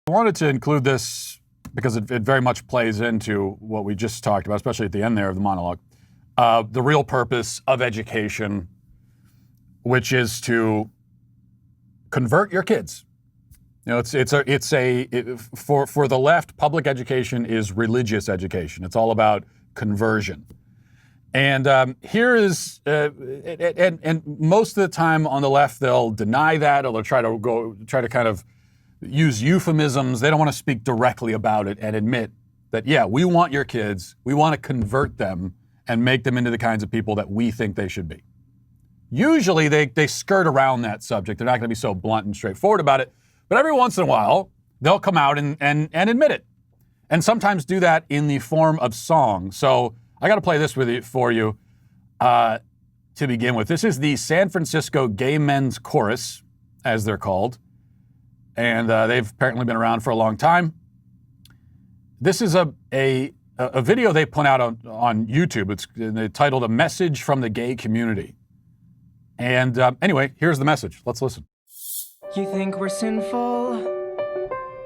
I wanted to include this because it very much plays into what we just talked about, especially at the end there of the monologue. The real purpose of education, which is to convert your kids. You know, for the left, public education is religious education. It's all about conversion. And here is, and most of the time on the left, they'll deny that, or they'll try to kind of use euphemisms. They don't want to speak directly about it and admit that, yeah, we want your kids, we want to convert them and make them into the kinds of people that we think they should be. Usually they skirt around that subject. They're not going to be so blunt and straightforward about it. But every once in a while, they'll come out and admit it. And sometimes do that in the form of song. So I got to play this for you to begin with. This is the San Francisco Gay Men's Chorus, as they're called. And they've apparently been around for a long time. This is a video they put out on YouTube. It's titled "A Message from the Gay Community." And anyway, here's the message. Let's listen. You think we're sinful?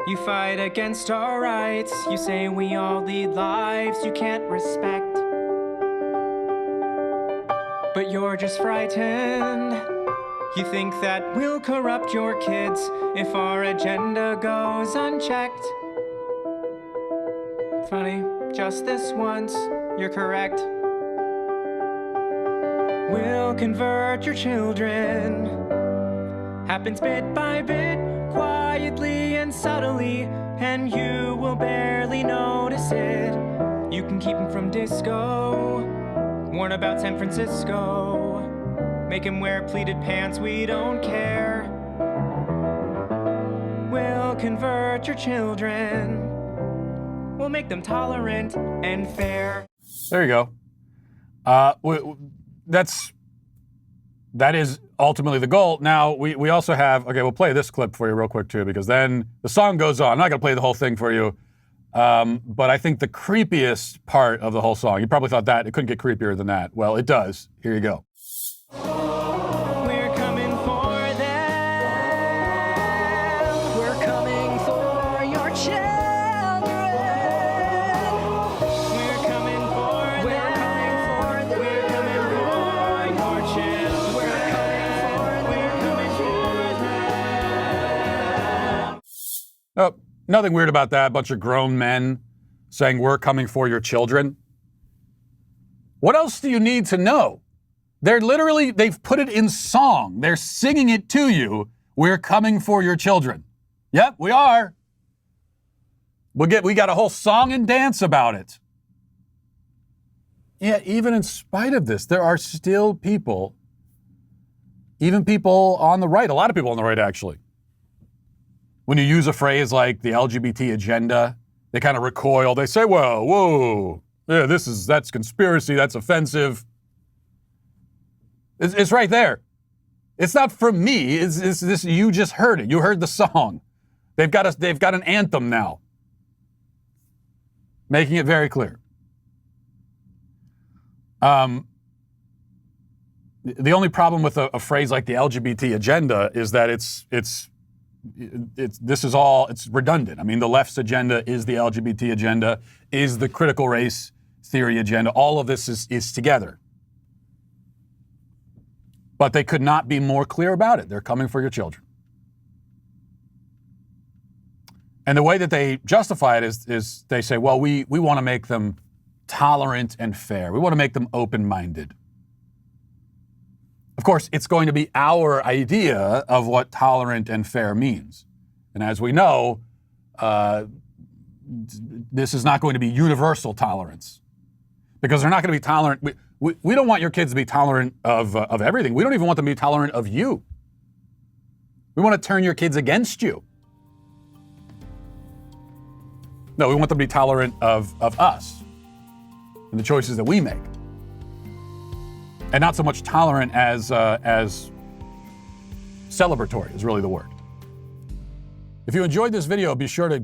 You fight against our rights. You say we all lead lives you can't respect. But you're just frightened. You think that we'll corrupt your kids if our agenda goes unchecked. Funny, just this once, you're correct. We'll convert your children. Happens bit by bit, quietly and subtly, and you will barely notice it. You can keep them from disco, warn about San Francisco. Make him wear pleated pants, we don't care. We'll convert your children. We'll make them tolerant and fair. There you go. That is ultimately the goal. Now, we also have, okay, we'll play this clip for you real quick too, because then the song goes on. I'm not going to play the whole thing for you, but I think the creepiest part of the whole song, you probably thought that it couldn't get creepier than that. Well, it does. Here you go. We're coming for them. We're coming for your children. We're coming for them. We're coming for them. We're coming for your children. We're coming for them. Oh, nothing weird about that. A bunch of grown men saying we're coming for your children. What else do you need to know? They've put it in song. They're singing it to you. We're coming for your children. Yep, we are. We got a whole song and dance about it. Yeah, even in spite of this, there are still people, even people on the right, a lot of people on the right actually. When you use a phrase like the LGBT agenda, they kind of recoil. They say, whoa, yeah, that's conspiracy, that's offensive. It's right there. It's not from me. It's this. You just heard it. You heard the song. They've got an anthem now, making it very clear. The only problem with a phrase like the LGBT agenda is that it's redundant. I mean, the left's agenda is the LGBT agenda, is the critical race theory agenda. All of this is together. But they could not be more clear about it. They're coming for your children. And the way that they justify it is they say, well, we want to make them tolerant and fair. We want to make them open-minded. Of course, it's going to be our idea of what tolerant and fair means. And as we know, this is not going to be universal tolerance. Because they're not going to be tolerant. We don't want your kids to be tolerant of everything. We don't even want them to be tolerant of you. We want to turn your kids against you. No, we want them to be tolerant of us and the choices that we make. And not so much tolerant as celebratory is really the word. If you enjoyed this video, be sure to